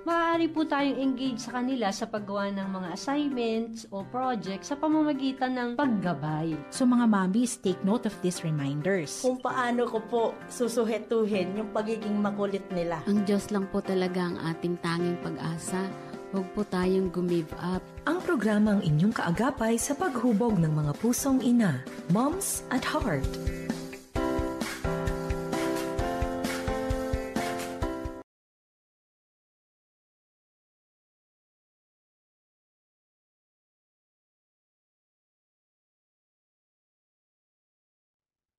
maaari po tayong engage sa kanila sa paggawa ng mga assignments o projects sa pamamagitan ng paggabay. So mga mommies, take note of these reminders. Kung paano ko po susuhetuhin yung pagiging makulit nila. Ang Diyos lang po talaga ang ating tanging pag-asa. Huwag po tayong gumive up. Ang programang inyong kaagapay sa paghubog ng mga pusong ina, Moms at Heart.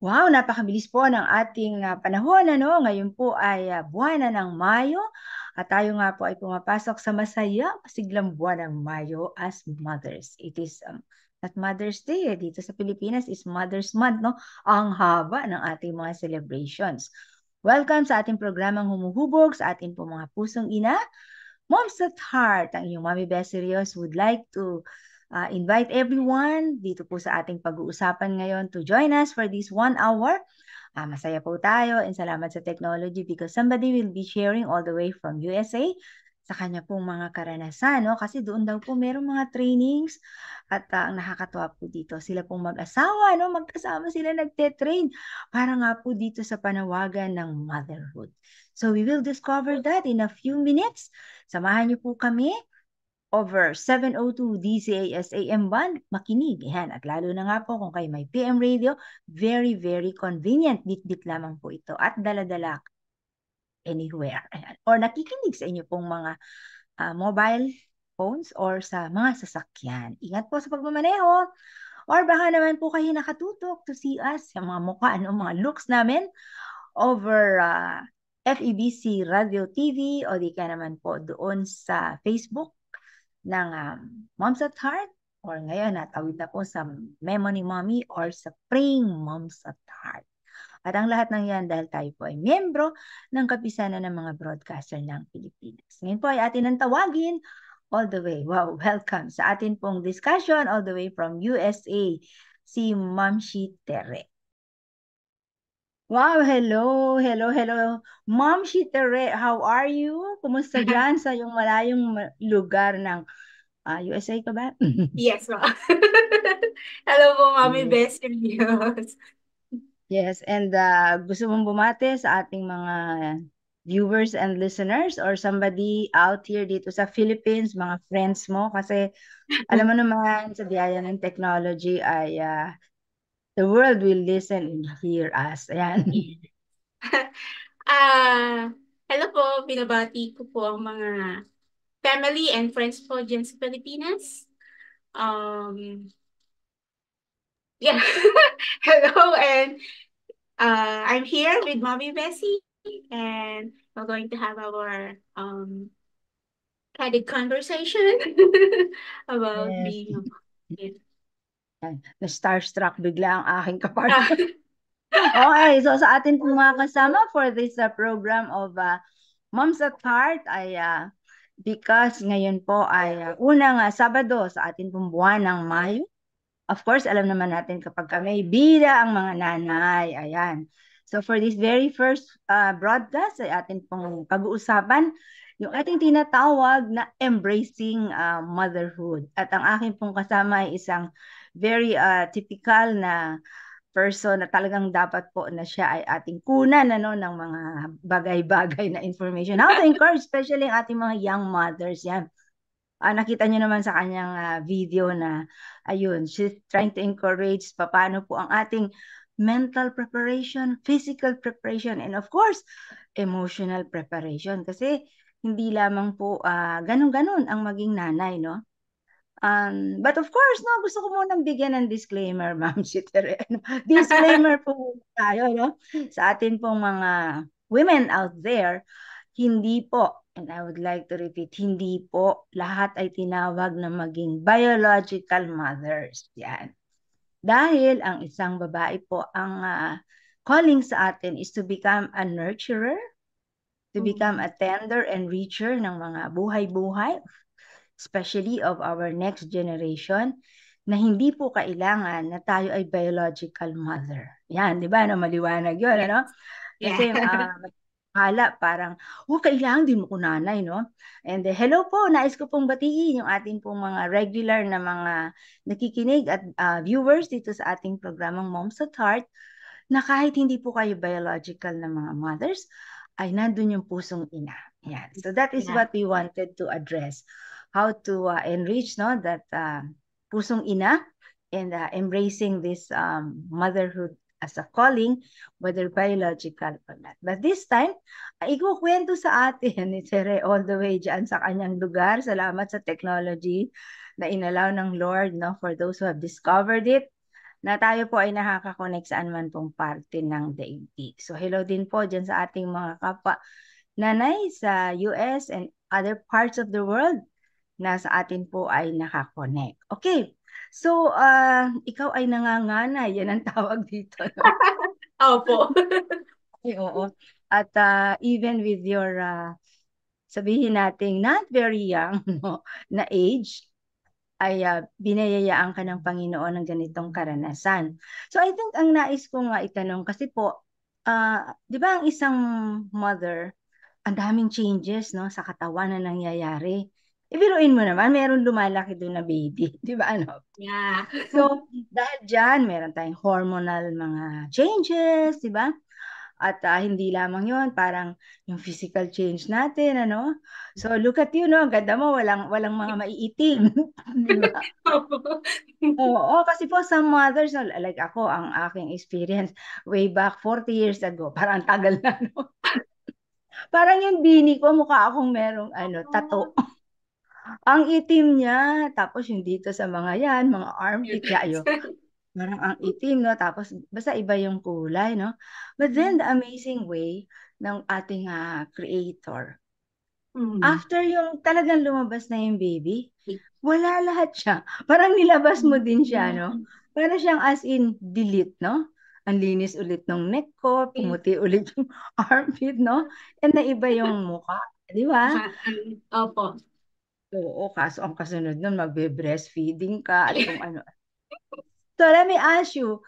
Wow, napakabilis po ng ating panahon. Ngayon po ay buwan na ng Mayo at tayo nga po ay pumapasok sa masayang pasiglang buwan ng Mayo as mothers. It is not Mother's Day. Dito sa Pilipinas is Mother's Month. No? Ang haba ng ating mga celebrations. Welcome sa ating programang humuhubog sa ating po mga pusong ina. Moms at Heart, ang inyong Mommy Best Serious would like to invite everyone dito po sa ating pag-uusapan ngayon to join us for this 1 hour. Masaya po tayo and salamat sa technology because somebody will be sharing all the way from USA sa kanya pong mga karanasan. No? Kasi doon daw po merong mga trainings at ang nakakatuwa po dito, sila pong mag-asawa, no? Magkasama sila nagte-train para nga po dito sa panawagan ng motherhood. So we will discover that in a few minutes. Samahan niyo po kami over 702 DCAS AM band, makinig. Yan. At lalo na nga po kung kayo may PM radio, very, very convenient. Bit-bit lamang po ito at dala-dala anywhere. Ayan. Or nakikinig sa inyo pong mga mobile phones or sa mga sasakyan. Ingat po sa pagmamaneho. Or baka naman po kayo nakatutok to see us, yung mga mukha, mga looks namin over FEBC Radio TV o di ka naman po doon sa Facebook ng Moms at Heart or ngayon natawid na po sa Memo ni Mommy or sa Praying Moms at Heart. At ang lahat ng yan dahil tayo po ay miyembro ng kapisanan ng mga broadcaster ng Pilipinas. Ngayon po ay atin ang tawagin all the way. Wow, welcome sa atin pong discussion all the way from USA, si Ma'am Shi Tere. Wow, hello. Ma'am Shi Tere, how are you? Kumusta dyan sa yung malayong lugar ng USA ka ba? Yes, ma. Hello po, Mommy Best Serious. Yes, and gusto mong bumate sa ating mga viewers and listeners or somebody out here dito sa Philippines, mga friends mo, kasi alam mo naman sa biyaya ng technology ay the world will listen and hear us. Ayan. Hello po, binabati ko po ang mga family and friends po dyan sa Pilipinas. Yeah. Hello, and I'm here with Mommy Bessie, and we're going to have our candid conversation about being a mom. Na-starstruck bigla ang aking kapartner. Okay, so sa atin pong mga kasama for this program of Moms at Heart ay because ngayon po ay unang Sabado sa atin pong buwan ng Mayo. Of course, alam naman natin kapag may bida ang mga nanay. Ayan. So for this very first broadcast ay atin pong pag-uusapan yung ating tinatawag na embracing motherhood. At ang aking pong kasama ay isang very typical na person na talagang dapat po na siya ay ating kunan ng mga bagay-bagay na information. How to encourage, especially ang ating mga young mothers. Yan. Nakita niyo naman sa kanyang video na, ayun, she's trying to encourage paano po ang ating mental preparation, physical preparation, and of course, emotional preparation. Kasi hindi lamang po ganun-ganun ang maging nanay, no? But of course, no, gusto ko munang bigyan ng disclaimer, Ma'am Shitere. Disclaimer po tayo, no? Sa atin pong mga women out there, hindi po, and I would like to repeat, hindi po lahat ay tinawag na maging biological mothers. Yan. Dahil ang isang babae po, ang calling sa atin is to become a nurturer, to become a tender and enricher ng mga buhay-buhay, especially of our next generation, na hindi po kailangan na tayo ay biological mother. Yan, di ba? Maliwanag yun, ano? Kasi Hala, parang, kailangan din mo ko nanay, no? And hello po, nais ko pong batiin yung ating pong mga regular na mga nakikinig at viewers dito sa ating programang Moms at Heart, na kahit hindi po kayo biological na mga mothers, ay nandun yung pusong ina. Yan. So that is Yeah. what we wanted to address. How to enrich, no, that pusong ina and embracing this motherhood as a calling, whether biological or not. But this time, ikukwento sa atin ni Tere all the way dyan sa kanyang lugar. Salamat sa technology na inalaw ng Lord, no, for those who have discovered it, na tayo po ay nakaka-connect saan man pong parte ng daigdig. So hello din po dyan sa ating mga kapwa nanay sa US and other parts of the world na sa atin po ay nakakonect. Okay, so ikaw ay nanganganay, yan ang tawag dito. No? Opo. Ay, oo. At even with your, sabihin natin, not very young no, na age, ay binayayaan ka ng Panginoon ng ganitong karanasan. So I think ang nais ko nga itanong, kasi po, di ba ang isang mother, ang daming changes no, sa katawan na nangyayari. Ibiruin mo naman, meron lumalaki doon na baby. Di ba ano? Yeah. So, dahil dyan, meron tayong hormonal mga changes, di ba? At hindi lamang yon, parang yung physical change natin, ano? So, look at you, no? Ang ganda mo, walang mga maiitim. Di ba? Opo. Oo, kasi po some mothers, no, like ako, ang aking experience way back 40 years ago, parang ang tagal na, no? Parang yung bini ko, mukha akong merong tato. Ang itim niya, tapos yung dito sa mga yan, mga armpit, yayo. Parang ang itim, no? Tapos basta iba yung kulay, no? But then the amazing way ng ating creator, after yung talagang lumabas na yung baby, wala lahat siya. Parang nilabas mo din siya, no? Para siyang as in delete, no? Ang linis ulit ng neck ko, pumuti ulit yung armpit, no? And naiba yung mukha, di ba? Opo. Oo, kaso ang kasunod nun, magbe-breastfeeding ka at kung ano. So let me ask you,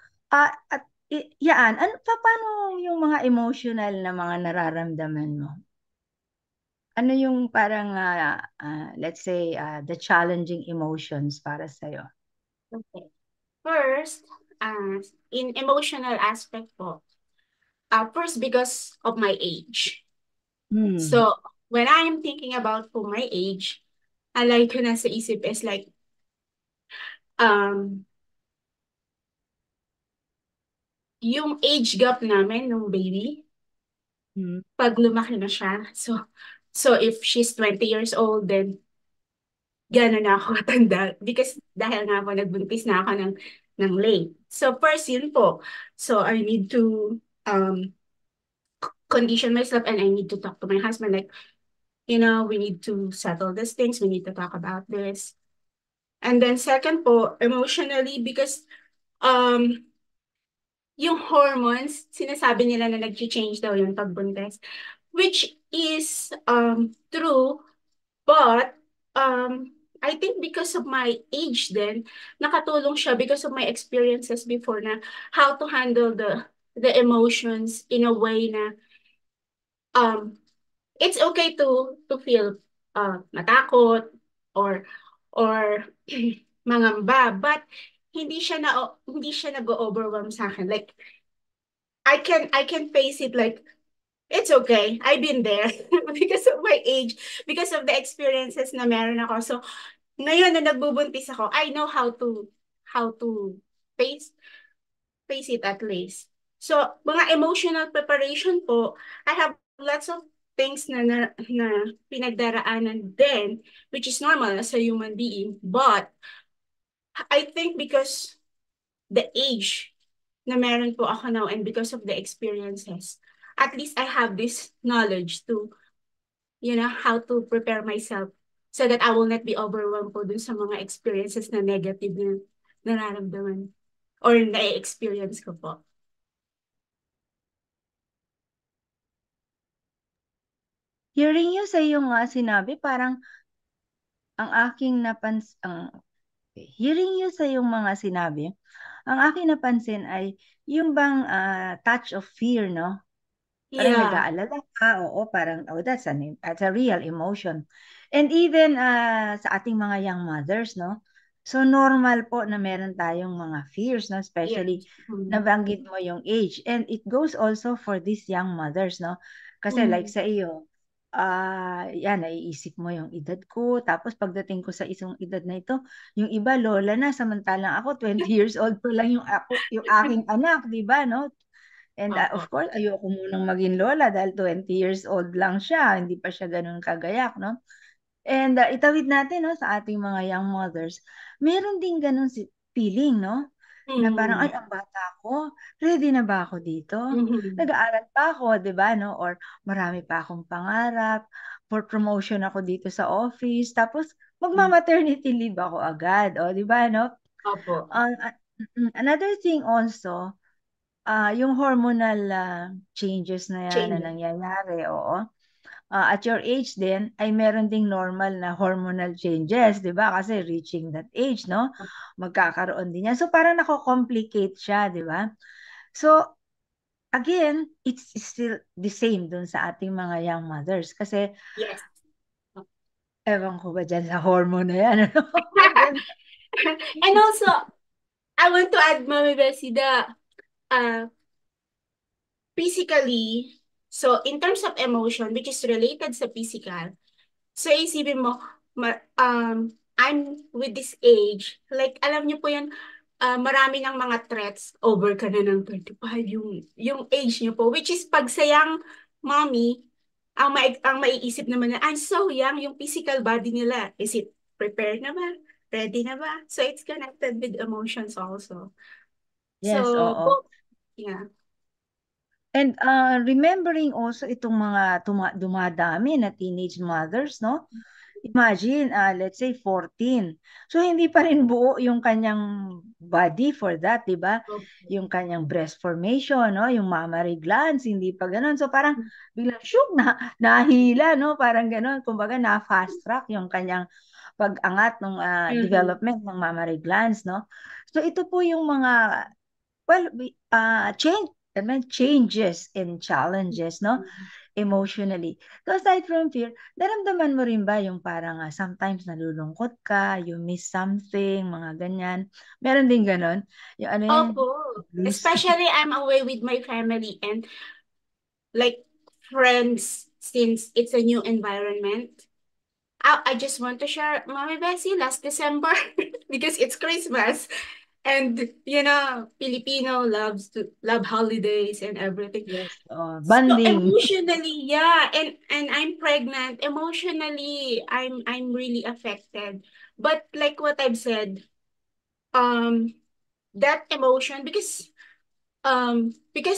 yan, paano yung mga emotional na mga nararamdaman mo? Ano yung parang, let's say, the challenging emotions para sa'yo? Okay. First, in emotional aspect po, first because of my age. So, when I am thinking about for my age, alay ko na sa isip is like, yung age gap namin nung baby, pag lumaki na siya, so if she's 20 years old, then gano'n na ako katanda. Because dahil nga po, nagbuntis na ako ng late. So first yun po. So I need to condition myself and I need to talk to my husband like, we need to settle these things. We need to talk about this. And then second po, emotionally, because yung hormones, sinasabi nila na nag-change daw yung pagbuntis, which is true, but I think because of my age then, nakatulong siya because of my experiences before na how to handle the emotions in a way na it's okay to feel matakot or mangamba, but hindi siya nag-overwhelm sa akin. Like I can face it like it's okay. I've been there because of my age, because of the experiences na meron ako. So ngayon na nagbubuntis ako, I know how to face it at least. So mga emotional preparation po, I have lots of things na pinagdaraanan din, which is normal as a human being. But I think because the age na meron po ako now and because of the experiences, at least I have this knowledge to, how to prepare myself so that I will not be overwhelmed po dun sa mga experiences na negative na nararamdaman or na-experience ko po. Hearing you sa iyong sinabi, parang ang aking hearing you sa iyong mga sinabi, ang aking napansin ay yung bang touch of fear, no? Parang Yeah. nag-aalala ka, oo, parang, oh, that's a real emotion. And even sa ating mga young mothers, no? So, normal po na meron tayong mga fears, no? Especially, Yes. Mm. nabanggit mo yung age. And it goes also for these young mothers, no? Kasi like Mm. sa iyo, yan, naiisip mo yung edad ko. Tapos pagdating ko sa isang edad na ito, yung iba lola na, samantalang ako 20 years old pa lang yung aking anak, di ba, no? And Oo. of course, ayoko munang maging lola dahil 20 years old lang siya, hindi pa siya ganun kagayak, no? And itawid natin, no, sa ating mga young mothers, meron din ganun feeling, no? Na parang, ay, Mm. ang bata ko, ready na ba ako dito? Mhm. Nag-aaral pa ako, di ba, no? Or marami pa akong pangarap, for promotion ako dito sa office, tapos magma-maternity leave ako agad, o, di ba, no? Opo. Another thing also, yung hormonal changes na yan na Change. nangyayari, oo. At your age din, ay meron ding normal na hormonal changes, di ba? Kasi reaching that age, no? Magkakaroon din yan. So, parang nako-complicate siya, di ba? So, again, it's still the same dun sa ating mga young mothers. Kasi, Yes. ewan ko ba dyan sa hormone na yan, ano? And also, I want to add, Mami Bessie, physically, so in terms of emotion, which is related sa physical, so isipin mo, I'm with this age, like, alam niyo po yan, marami ng mga threats, over ka na ng 35, yung age niyo po, which is pag sa young mommy, ang maiisip naman na, I'm so young, yung physical body nila, is it prepared na ba? Ready na ba? So it's connected with emotions also. Yes, So, oo. both, yeah. And remembering also itong mga dumadami na teenage mothers, no? Imagine, let's say 14. So, hindi pa rin buo yung kanyang body for that, di ba? Yung kanyang breast formation, no? Yung mammary glands, hindi pa ganun. So, parang biglang shook nahila, no? Parang ganun. Kumbaga, na-fast track yung kanyang pag-angat ng development ng mammary glands, no? So, ito po yung mga, well, changes and challenges, no? Emotionally. So aside from fear, naramdaman mo rin ba yung parang sometimes nalulungkot ka, you miss something, mga ganyan? Meron din ganon? Yung ano yan? Opo. Blues? Especially I'm away with my family and like friends since it's a new environment. I just want to share, Mami Bessie, last December because it's Christmas. And you know, Filipino love holidays and everything. Yes, So bonding. emotionally, yeah, and I'm pregnant. Emotionally, I'm really affected. But like what I've said, that emotion because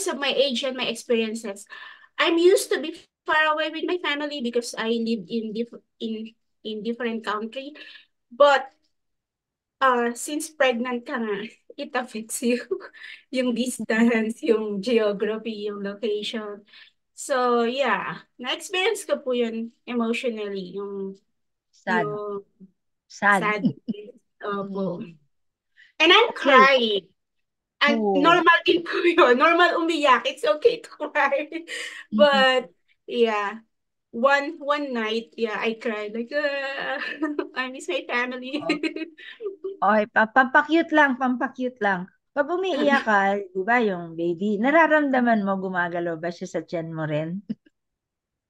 of my age and my experiences, I'm used to be far away with my family because I live in different country. But since pregnant ka nga, it affects you. Yung distance, yung geography, yung location. So, yeah. Na-experience ko po yun emotionally. Yung Sad. sad. Opo. And I'm Okay. crying. And Oh. normal din po yun. Normal umiyak. It's okay to cry. But, yeah. One night, yeah, I cried. Like, I miss my family. Okay, pampakyut lang. Pag umiiyak ka, di ba yung baby, nararamdaman mo gumagalaw ba siya sa tiyan mo rin?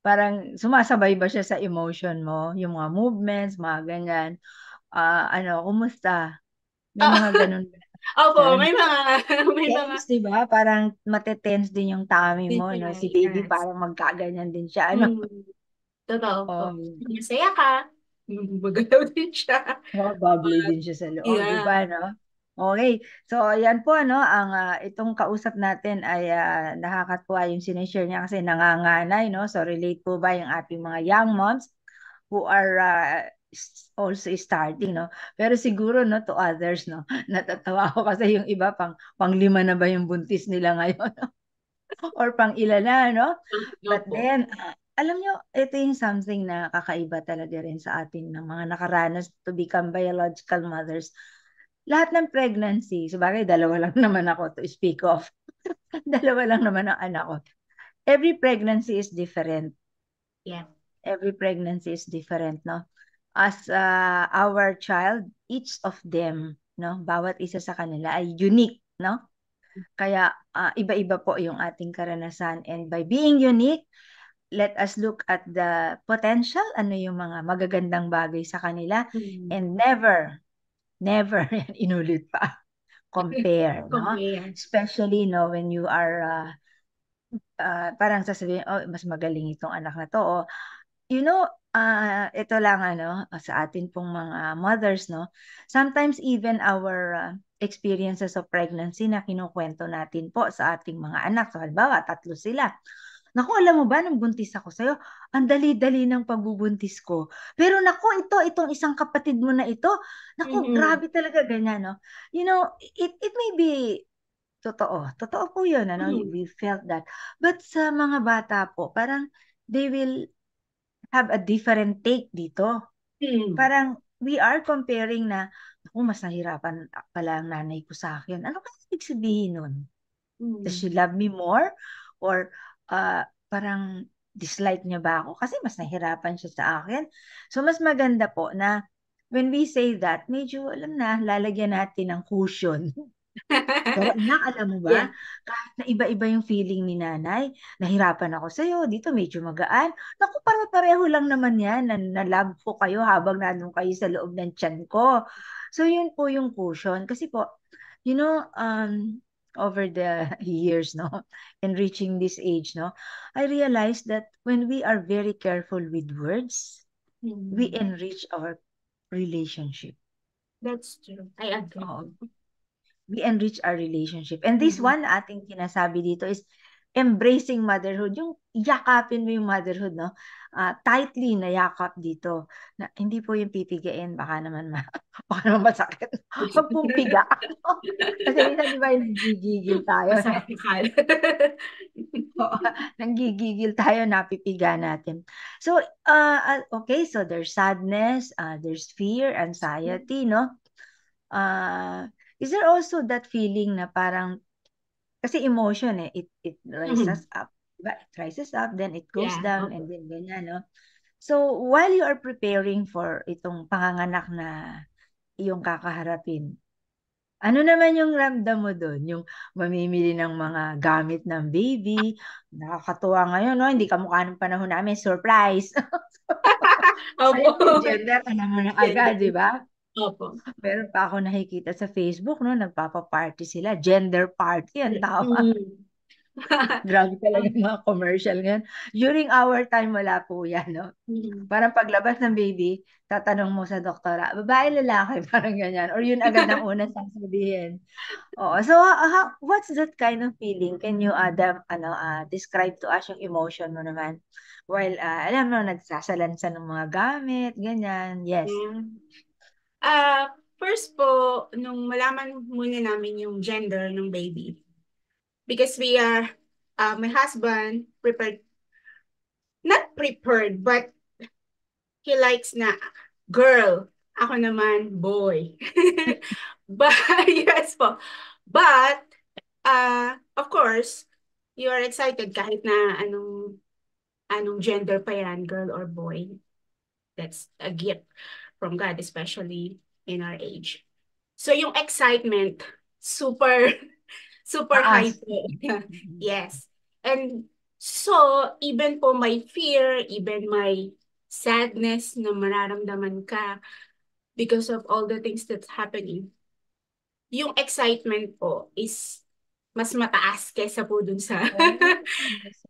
Parang sumasabay ba siya sa emotion mo? Yung mga movements, mga ganyan. Kumusta? May mga ganun ba? Opo, may mga Tense, di ba? Parang matetense din yung tummy mo, no? Si baby yes. parang magkaganyan din siya, ano? Totoo po. Oh, Masaya ka, magalaw din siya. bubbly din siya sa loob, di Yeah. ba, no? Okay. So, ayan po, no? Itong kausap natin ay nakakatuwa yung sinishare niya kasi nanganganay, no? So, relate po ba yung ating mga young moms who are also starting, no? Pero siguro, no, to others, no? Natatawa ako kasi yung iba pang 5 na ba yung buntis nila ngayon? Or pang ilan na, no? But Opo. then, alam nyo, ito yung something na kakaiba talaga rin sa atin ng mga nakaranas to become biological mothers. Lahat ng pregnancy, sabagay, 2 lang naman ako to speak of. 2 lang naman ang anak ko. every pregnancy is different. Yeah. Every pregnancy is different, no? As our child, each of them, no, bawat isa sa kanila ay unique, no? Kaya iba-iba po yung ating karanasan, and by being unique, let us look at the potential, ano yung mga magagandang bagay sa kanila, and never, inulit pa, compare, no? Compare. Especially, no, when you are parang sasabihin, oh, mas magaling itong anak na to, o you know, ito lang sa atin pong mga mothers, no? Sometimes even our experiences of pregnancy na kinukwento natin po sa ating mga anak. So halimbawa, 3 sila. Naku, alam mo ba, nung buntis ako sa'yo, ang dali-dali ng pagbubuntis ko. Pero naku, itong isang kapatid mo na ito, naku, grabe talaga ganyan, no? You know, it may be totoo. Totoo po yun, we felt that. But sa mga bata po, parang they will have a different take dito. Parang we are comparing na, ako mas nahirapan pala ang nanay ko sa akin. Ano kaya ibig sabihin nun? Does she love me more? Or parang dislike niya ba ako? Kasi mas nahirapan siya sa akin. So mas maganda po na when we say that, medyo alam na, lalagyan natin ng cushion. Pero anak, alam mo ba, kahit na iba-iba yung feeling ni nanay, nahirapan ako sa'yo, dito medyo magaan. Naku, pare-pareho lang naman yan, na-love ko kayo habang nandun kayo sa loob ng tiyan ko. So yun po yung cushion. Kasi po, you know, over the years, no, and reaching this age, no, I realized that when we are very careful with words, we enrich our relationship. That's true. I agree. We enrich our relationship. And this one ating kinasabi dito is embracing motherhood. Yung yakapin mo yung motherhood, no? Tightly na yakap dito. Na, hindi po yung pipigain. Baka naman masakit. Huwag pong piga. Kasi minsan, di ba, nanggigigil tayo. Nanggigigil tayo, napipiga natin. So, okay, so there's sadness, there's fear, anxiety, no? Is there also that feeling na parang, kasi emotion it rises up, diba? It rises up, then it goes down, and then ganyan, no? So, while you are preparing for itong panganganak na iyong kakaharapin, ano naman yung ramdam mo doon? Yung mamimili ng mga gamit ng baby, nakakatuwa ngayon, no? Hindi kamukha ng panahon namin, surprise! Opo. Gender, alam mo na agad, di ba? Opo. Meron pa ako nakikita sa Facebook, no? Nagpapa-party sila. Gender party, ang tawag. Grabe talaga yung mga commercial ngayon. During our time, wala po yan, no? Parang paglabas ng baby, tatanong mo sa doktora, babae, lalaki, parang ganyan. Or yun agad ang unang sasabihin. Oo. So, what's that kind of feeling? Can you, describe to us yung emotion mo naman? While, alam mo, nagsasalansan ng mga gamit, ganyan. Yes. First po, nung malaman muna namin yung gender ng baby, because we are, my husband not prepared, but he likes na girl. Ako naman, boy. But, yes po. But, of course, you are excited kahit na anong gender pa yan, girl or boy. That's a gift from God, especially in our age. So yung excitement, super high po. Yes. And so, even po my fear, even my sadness na mararamdaman ka because of all the things that's happening, yung excitement po is mas mataas kesa po dun sa...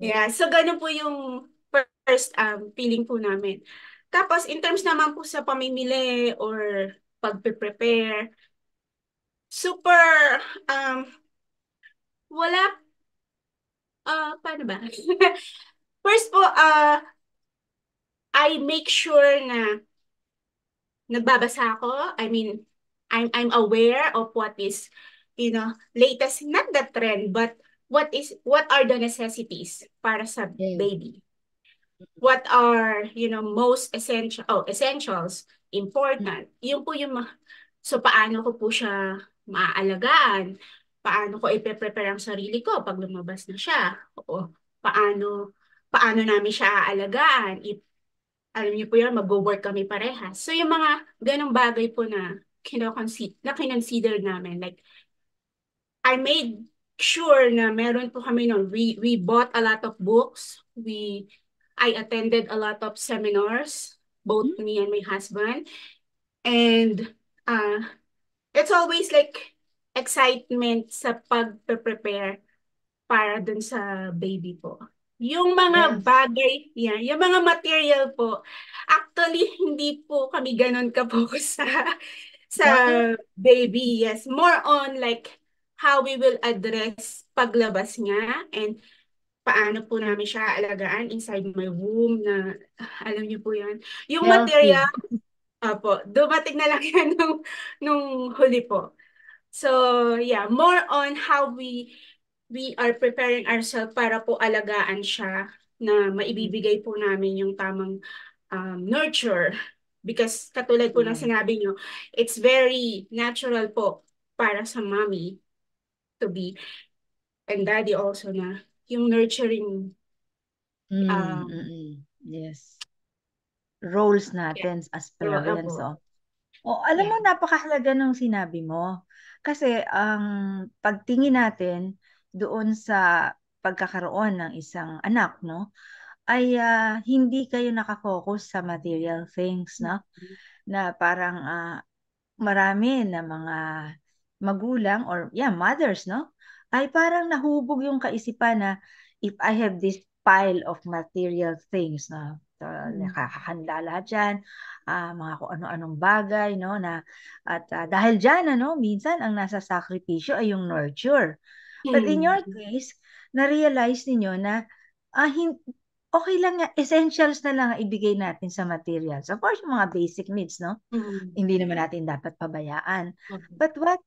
Yeah, so ganun po yung first feeling po namin. Tapos, in terms naman po sa pamimili or pag-prepare, super, wala, paano ba? First po, I make sure na nagbabasa ako. I mean, I'm aware of what is, latest, not the trend, but what are the necessities para sa baby? What are, most essentials, important. Yun po yung, so paano ko po siya maaalagaan? Paano ko ipe-prepare ang sarili ko pag lumabas na siya? O paano namin siya aalagaan. Alam niyo po yun, mag-work kami parehas. So yung mga ganong bagay po na kinonsider namin. Like, I made sure na meron po kami no, we bought a lot of books. I attended a lot of seminars, both me and my husband. And it's always like excitement sa pag-prepare para dun sa baby po. Yung mga Yes. bagay, yung mga material po, actually, hindi po kami ganun ka-focus sa baby. Yes, more on like how we will address paglabas niya and paano po namin siya alagaan inside my womb na, alam niyo po yan. Yung Healthy. material, po, dumating na lang yan nung huli po. So, yeah, more on how we are preparing ourselves para po alagaan siya na maibibigay po namin yung tamang nurture. Because katulad po ng sinabi nyo, it's very natural po para sa mommy to be, and daddy also na, yung nurturing. Yes. Roles natin as parents. Alam mo, napakahalaga ng sinabi mo. Kasi ang pagtingin natin doon sa pagkakaroon ng isang anak, no, ay hindi kayo nakafocus sa material things, no? Na parang marami na mga magulang or mothers, no? Ay parang nahubog yung kaisipan na if I have this pile of material things, no? Nakakahanda lahat dyan, mga kung ano-anong bagay, no, na at dahil dyan, minsan ang nasa sakripisyo ay yung nurture. But in your case, na-realize ninyo na okay lang, essentials na lang ibigay natin sa materials. Of course, yung mga basic needs, no? Hindi naman natin dapat pabayaan. But what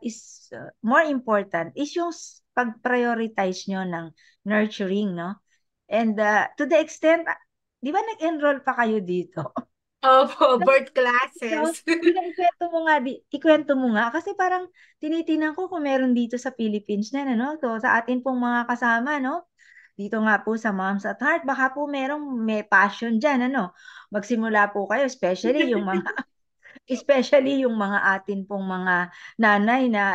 is more important is yung pag-prioritize nyo ng nurturing, no? And to the extent, di ba nag-enroll pa kayo dito? Opo, birth classes. So, ikwento mo nga kasi parang tinitingnan ko kung meron dito sa Philippines na, no? So, sa atin pong mga kasama, no? Dito nga po sa Moms at Heart, baka po may passion dyan, ano? Magsimula po kayo, especially yung mga atin pong mga nanay na,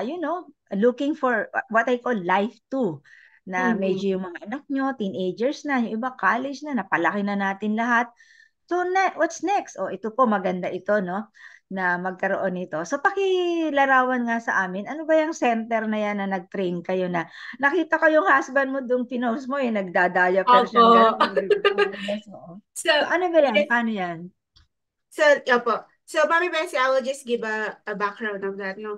looking for what I call life too. Na medyo yung mga anak nyo, teenagers na, yung iba college na, napalaki na natin lahat. So, what's next? Ito po, maganda ito, no? Na magkaroon nito. So, pakilarawan nga sa amin, ano ba yung center na yan na nag-train kayo na? Nakita ko yung husband mo doon, pinost mo, nagdadaya-per siya. So, ano ba yan? Paano yan? So, Mami Bessie, I will just give a background of that, no?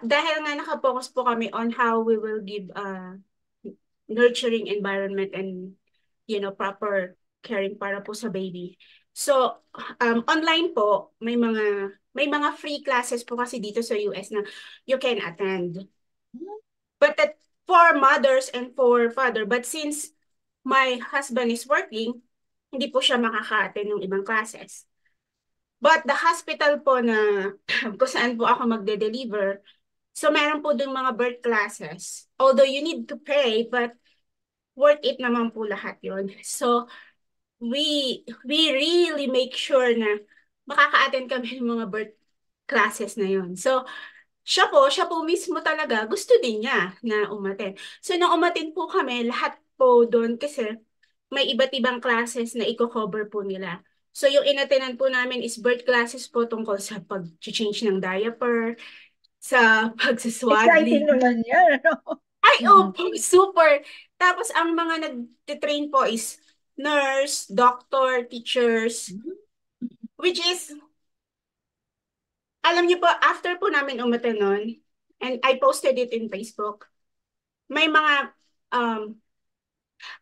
Dahil nga nakapokus po kami on how we will give nurturing environment and, proper caring para po sa baby. So, online po, may mga free classes po kasi dito sa US na you can attend. But that for mothers and for father. But since my husband is working, hindi po siya makaka-attend ng ibang classes. But the hospital po na kung saan po ako magde-deliver, so meron po dun mga birth classes. Although you need to pay, but worth it naman po lahat yun. So, we really make sure na makaka-attend kami ng mga birth classes na yun. So, siya po mismo talaga, gusto din niya na umattend. So, nung umattend po kami, lahat po doon kasi may iba't ibang classes na i-cover po nila. So, yung inattenan po namin is birth classes po tungkol sa pag-change ng diaper, sa pagsaswaddling. Exciting naman yan, ano? Ay, super! Tapos, ang mga nag-train po is nurse, doctor, teachers, which is, alam niyo po, after po namin umattend nun, and I posted it in Facebook, may mga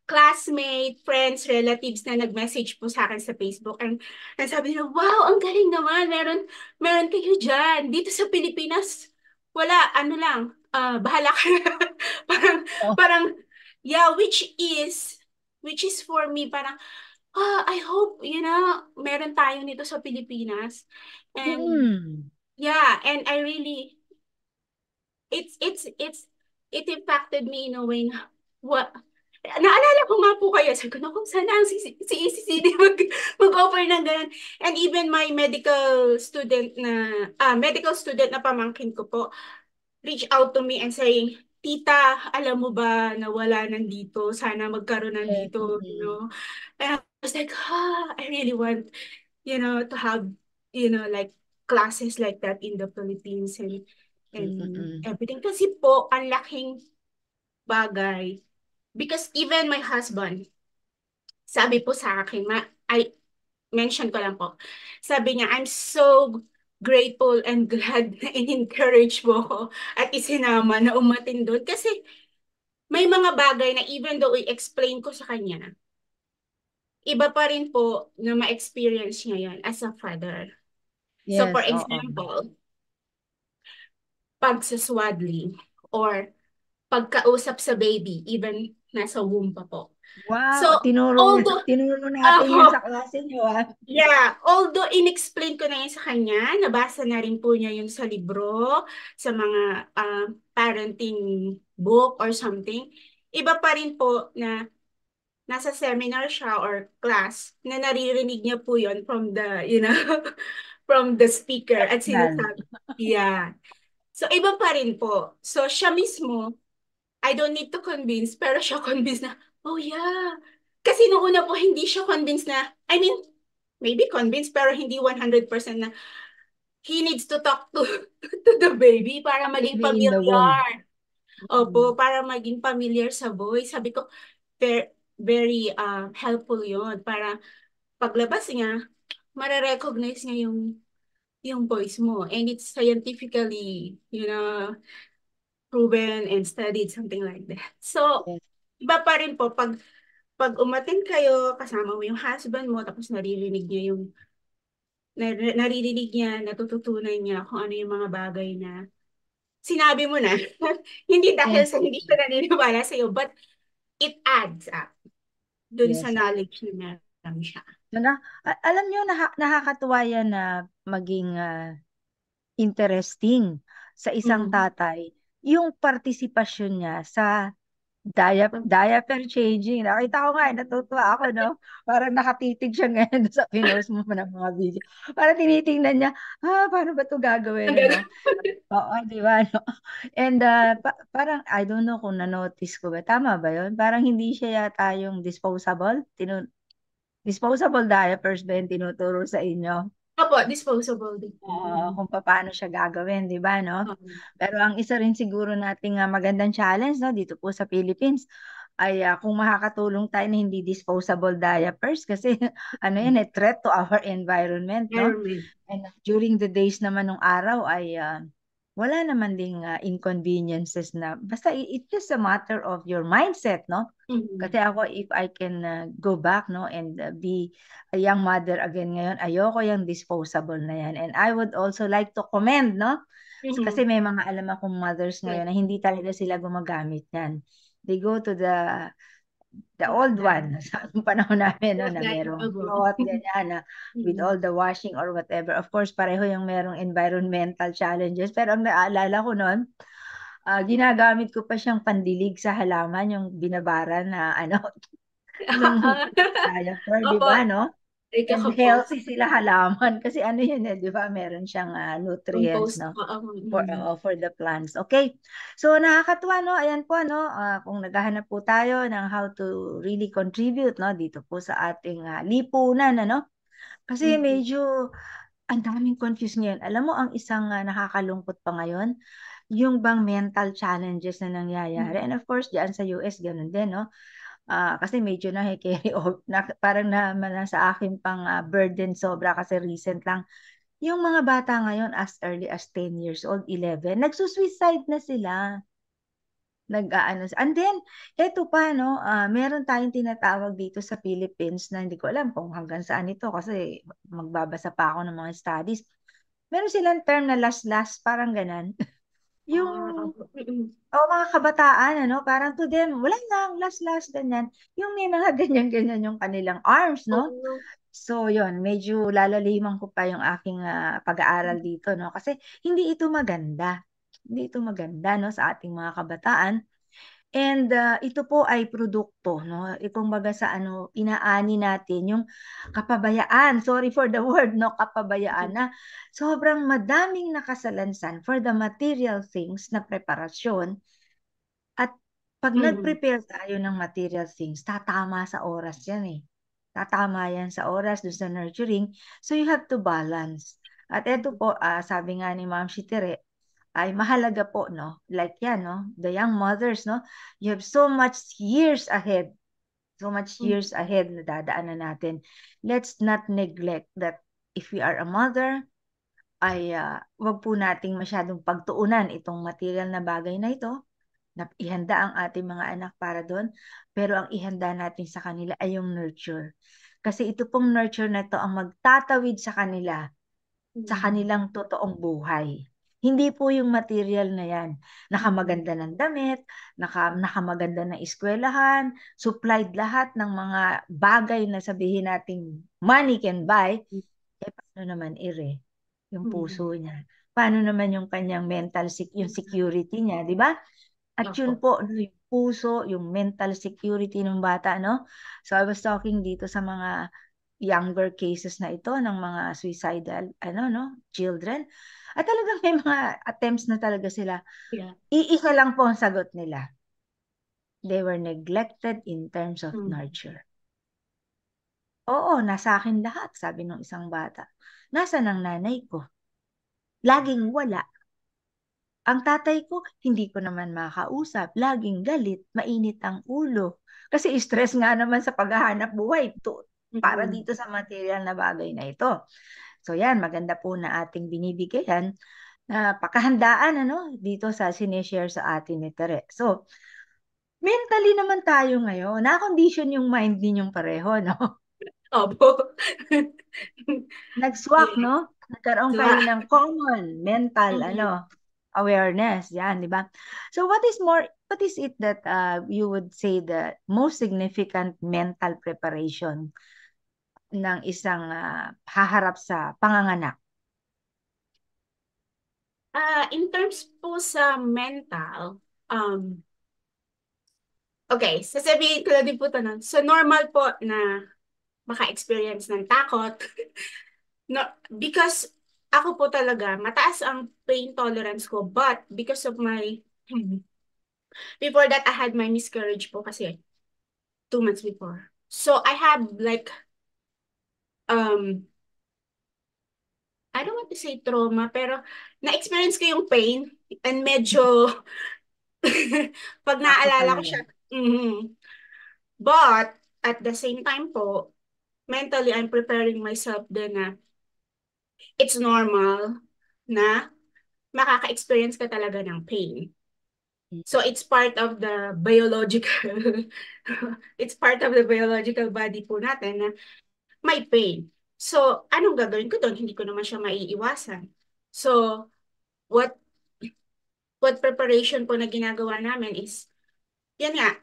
classmate, friends, relatives na nag-message po sa akin sa Facebook, and sabi nila, wow, ang galing naman, meron kayo dyan. Dito sa Pilipinas, wala, bahala ka na. parang, yeah, which is for me, parang, I hope, meron tayo nito sa Pilipinas. And, yeah, and I really, it impacted me in a way na, naalala ko nga po kayo, sabi ko, naku, sana ang si ECCD mag-offer ng ganun. And even my medical student na pamangkin ko po, reach out to me and saying, Tita, alam mo ba na wala nandito? Sana magkaroon Yes. nandito, And I was like, I really want, to have, like classes like that in the Philippines and everything. Kasi po, ang laking bagay. Because even my husband, sabi po sa akin, I mention ko lang po, sabi niya, I'm so grateful and glad na in-encourage mo ko at isinama na umatin doon. Kasi may mga bagay na even though i-explain ko sa kanya, iba pa rin po na ma-experience niya yan as a father. So for Yes, oo. example, pag sa swaddling or pagkausap sa baby, even nasa womb pa po. Wow, So, tinuro although, natin yun sa klase niyo, ha? yeah, although in-explain ko na yun sa kanya, nabasa na rin po niya yun sa libro, sa mga parenting book or something, iba pa rin po na nasa seminar siya or class na naririnig niya po yun from the, from the speaker at sinasabi. Yeah. So, iba pa rin po. So, siya mismo, I don't need to convince, pero siya convinced na, oh yeah. Kasi noong una po, hindi siya convinced na, I mean, maybe convinced, pero hindi 100% na he needs to talk to the baby para maging Baby in the womb. familiar. Opo, para maging familiar sa voice. Sabi ko, very helpful yon para paglabas niya, mare-recognize niya yung voice mo. And it's scientifically, proven and studied, something like that. So, Yes. iba pa rin po, pag umattend kayo, kasama mo yung husband mo, tapos naririnig niya, natututunan niya kung ano yung mga bagay na sinabi mo na. Hindi dahil Yes. sa hindi siya naniniwala sa'yo, but it adds up dun Yes. sa knowledge na meron siya. Alam niyo, nakakatuwa yan na maging interesting sa isang tatay yung partisipasyon niya sa diaper changing. Nakita ko nga, natutuwa ako, no? Parang nakatitig siya ngayon sa pinost mo ng mga video. Parang tinitingnan niya, paano ba ito gagawin, no? Oo, di ba, no? And parang, I don't know kung na-notice ko ba, tama ba yun? Parang hindi siya yata yung disposable diapers ba yung tinuturo sa inyo? Opo, disposable din. Kung paano siya gagawin, di ba, no? Pero ang isa rin siguro nating magandang challenge, no, dito po sa Philippines, ay kung makakatulong tayo na hindi disposable diapers kasi ano yan, threat to our environment, no? And during the days naman ng araw ay wala naman ding inconveniences na, basta it's just a matter of your mindset, no? Kasi ako, if I can go back, no, and be a young mother again ngayon, ayoko yung disposable na yan. And I would also like to commend, no? Kasi may mga alam akong mothers ngayon na hindi talaga sila gumagamit yan. They go to the old one sa panahon namin, no, na merong cloth, ganyan, na with all the washing or whatever. Of course, pareho yung merong environmental challenges. Pero ang naalala ko noon, ginagamit ko pa siyang pandilig sa halaman, yung binabara na nung diaper, di ba, no? And healthy sila halaman kasi ano yun, di ba? Meron siyang nutrients, no? For the plants. Okay. So nakakatuwa, no? Ayan po, no? Kung naghahanap po tayo ng how to really contribute, no? Dito po sa ating lipunan, ano? Kasi medyo ang daming confused ngayon. Alam mo, ang isang nakakalungkot pa ngayon, yung bang mental challenges na nangyayari. And of course, diyan sa US, ganun din, no? Kasi medyo na-carry parang nasa akin pang burden sobra kasi recent lang. Yung mga bata ngayon as early as 10 years old, 11, nagsusuicide na sila. And then, eto pa, no, meron tayong tinatawag dito sa Philippines na hindi ko alam kung hanggang saan ito kasi magbabasa pa ako ng mga studies. Meron silang term na last, parang ganan. Yung mga kabataan, parang to them, wala lang, last, ganyan. Yung may mga ganyan-ganyan yung kanilang arms, no? So, yun, medyo lalaliman ko pa yung aking pag-aaral dito, no? Kasi hindi ito maganda. Hindi ito maganda, no, sa ating mga kabataan. And ito po ay produkto, no? Kumbaga sa ano, inaani natin yung kapabayaan. Sorry for the word, no? Kapabayaan na sobrang madaming nakasalansan for the material things na preparasyon. At pag nag-prepare tayo ng material things, tatama sa oras yan eh. Tatama yan sa oras doon sa nurturing. So you have to balance. At ito po, sabi nga ni Ma'am Shitere, ay mahalaga po, no? Like yan, no? The young mothers, no? You have so much years ahead. So much years ahead na dadaanan natin. Let's not neglect that if we are a mother, ay wag po nating masyadong pagtuunan itong material na bagay na ito, na ihanda ang ating mga anak para doon, pero ang ihanda natin sa kanila ay yung nurture. Kasi ito pong nurture na ito ang magtatawid sa kanila, sa kanilang totoong buhay. Hindi po yung material na yan. Nakamaganda ng damit, nakamaganda ng eskwelahan, supplied lahat ng mga bagay na sabihin nating money can buy. Paano naman yung puso niya? Paano naman yung kanyang mental, yung security niya, di ba? At yun po, yung puso, yung mental security ng bata, no? So I was talking dito sa mga younger cases na ito ng mga suicidal, children. At talagang may mga attempts na talaga sila. Yeah. Iisa lang po ang sagot nila. They were neglected in terms of nurture. Oo, nasa akin lahat, sabi ng isang bata. Nasa ng nanay ko? Laging wala. Ang tatay ko, hindi ko naman makausap. Laging galit, mainit ang ulo. Kasi stress nga naman sa paghahanap buhay para dito sa material na bagay na ito. So yan, maganda po na ating binibigyan na pakahandaan dito sa sinishare sa atin ni Tere. So, mentally naman tayo ngayon. Na-condition yung mind ninyong pareho, no? Opo. Nag-swak, no? Nagkaroon kayo ng common mental, awareness, yan, di ba? So what is it that you would say the most significant mental preparation ng isang haharap sa panganganak? In terms po sa mental, okay, sasabihin ko lang din po ito, no? So normal po na maka-experience ng takot. No, because ako po talaga, mataas ang pain tolerance ko, but because of my, before that, I had my miscarriage po kasi 2 months before. So, I have like, I don't want to say trauma, pero na-experience ko yung pain and medyo, pag naaalala ko siya, but, at the same time po, mentally, I'm preparing myself din na it's normal na makaka-experience ka talaga ng pain. So it's part of the biological it's part of the biological body po natin na may pain. So anong gagawin ko doon? Hindi ko naman siya maiiwasan. So what preparation po na ginagawa namin is yan nga,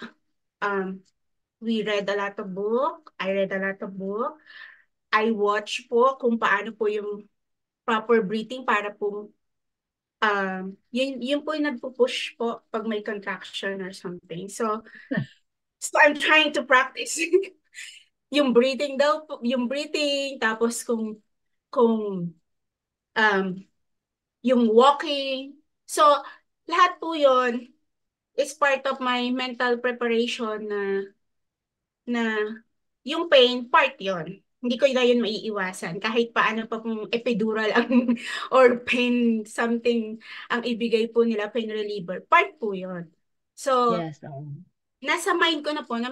we read a lot of book. I read a lot of book. I watch po kung paano po yung proper breathing para po yun po yung nagpo-push po pag may contraction or something. So I'm trying to practice yung breathing daw, yung breathing, tapos kung yung walking. So lahat po yun is part of my mental preparation na yung pain, part yun. Hindi ko na yun maiiwasan. Kahit paano pa kung epidural ang, or pain something ang ibigay po nila, pain reliever. Part po yun. So, yes, nasa mind ko na po na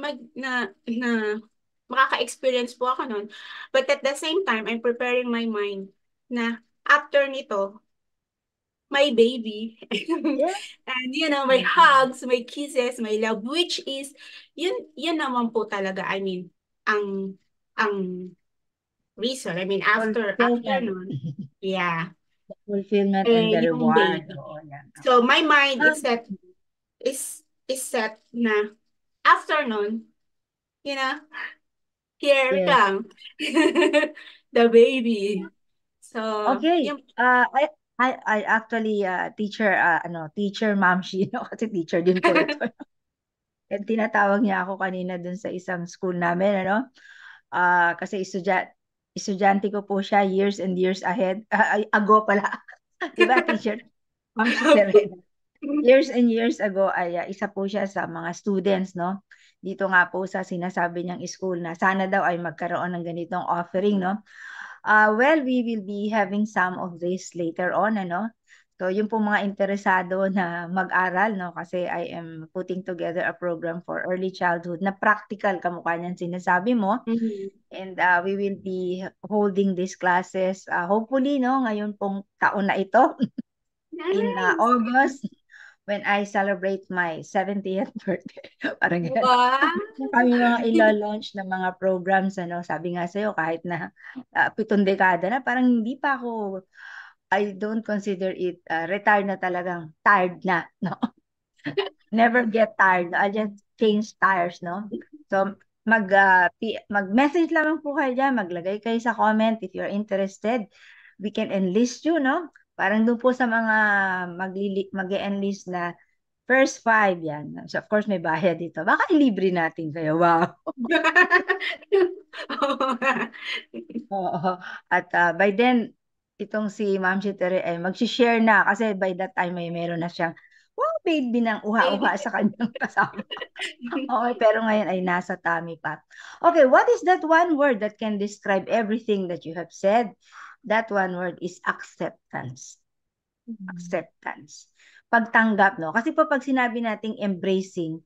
makaka-experience po ako nun. But at the same time, I'm preparing my mind na after nito, my baby, and my hugs, my kisses, my love, which is, yun naman po talaga, I mean, ang reason. I mean, after nun, yeah. The fulfillment and the reward. So, my mind is set na after nun, here we come. The baby. So, okay. I actually teacher Ma'am Shi, kasi teacher din po ito. And tinatawag niya ako kanina dun sa isang school namin, ano? Kasi estudyante ko po siya years and years ago pala. Diba, teacher? Ma'am Serena. Years and years ago ay isa po siya sa mga students, no? Dito nga po sa sinasabi niyang school na sana daw ay magkaroon ng ganitong offering, no? Well, we will be having some of this later on, ano? So, yung po mga interesado na mag-aral, no? Kasi I am putting together a program for early childhood na practical, kamukha niyan sinasabi mo. And we will be holding these classes, hopefully, no? Ngayon pong taon na ito, in August, when I celebrate my 70th birthday. Parang ganun. Wow. Kami mga ila-launch ng mga programs, ano, sabi nga sa'yo, kahit na 7 dekada na, parang hindi pa ako, I don't consider it retired na talagang tired na, no? Never get tired. No? I just change tires, no? So, mag-message lamang po kayo dyan, maglagay kayo sa comment if you're interested. We can enlist you, no? Parang doon po sa mga mag-e-enlist na first 5 yan. So, of course, may bayad dito. Baka ilibre natin kayo. Wow. Oo. At by then, itong si Ma'am Chitere ay mag-share na kasi by that time may meron na siyang baby ng uha-uha sa kanyang kasama. Okay, pero ngayon ay nasa tummy pa. Okay, what is that one word that can describe everything that you have said? That one word is acceptance. Acceptance. Pagtanggap, no? Kasi po pag sinabi nating embracing,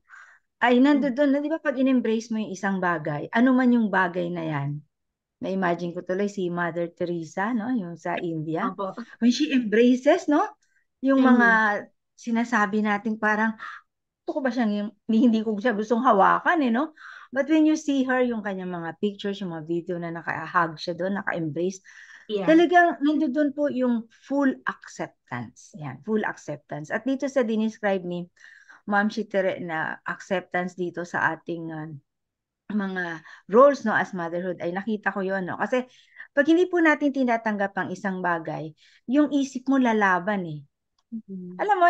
ay nandoon na, di ba pag in-embrace mo yung isang bagay, ano man yung bagay na yan, na-imagine ko tuloy si Mother Teresa, no? Yung sa India. When she embraces, no? Yung mga sinasabi natin parang, ito ko ba siyang, hindi ko siya gustong hawakan, no? But when you see her, yung kanyang mga pictures, yung mga video na naka-hug siya doon, naka-embrace, talagang nandoon po yung full acceptance. Yan, full acceptance. At dito sa dinescribe ni Ma'am Chitere na acceptance dito sa ating mga roles, no, as motherhood, ay nakita ko yun, no? Kasi pag hindi po natin tinatanggap ang isang bagay, yung isip mo lalaban, eh. Alam mo,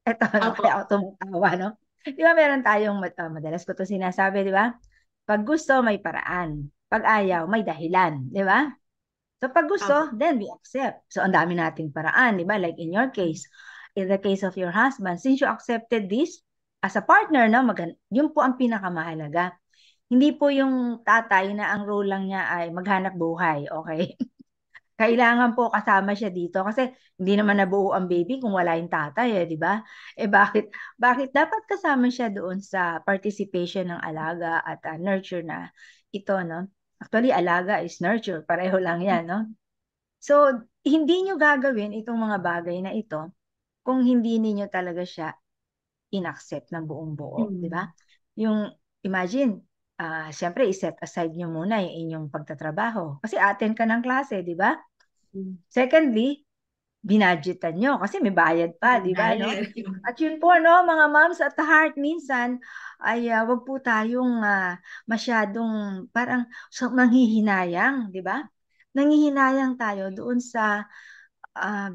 eto, no, kaya ako tumatawa, no? Di ba meron tayong, madalas ko to sinasabi, di ba? Pag gusto, may paraan. Pag ayaw, may dahilan, di ba? So pag gusto, then we accept. So ang dami nating paraan, di ba? Like in your case, in the case of your husband, since you accepted this as a partner, no, yun po ang pinakamahalaga. Hindi po yung tatay na ang role lang niya ay maghanap buhay, okay? Kailangan po kasama siya dito kasi hindi naman nabuo ang baby kung wala yung tatay, di ba? Bakit dapat kasama siya doon sa participation ng alaga at nurture na ito, no? Actually, alaga is nurture. Pareho lang yan, no? So, hindi nyo gagawin itong mga bagay na ito kung hindi niyo talaga siya in-accept ng buong buo, di ba? Yung, imagine, siyempre, i-set aside nyo muna yung inyong pagtatrabaho. Kasi attend ka ng klase, di ba? Secondly, binadgetan nyo kasi may bayad pa, di ba? No? At yun po, no, mga moms at the heart, minsan ay wag po tayong masyadong parang nanghihinayang, di ba? Nanghihinayang tayo doon sa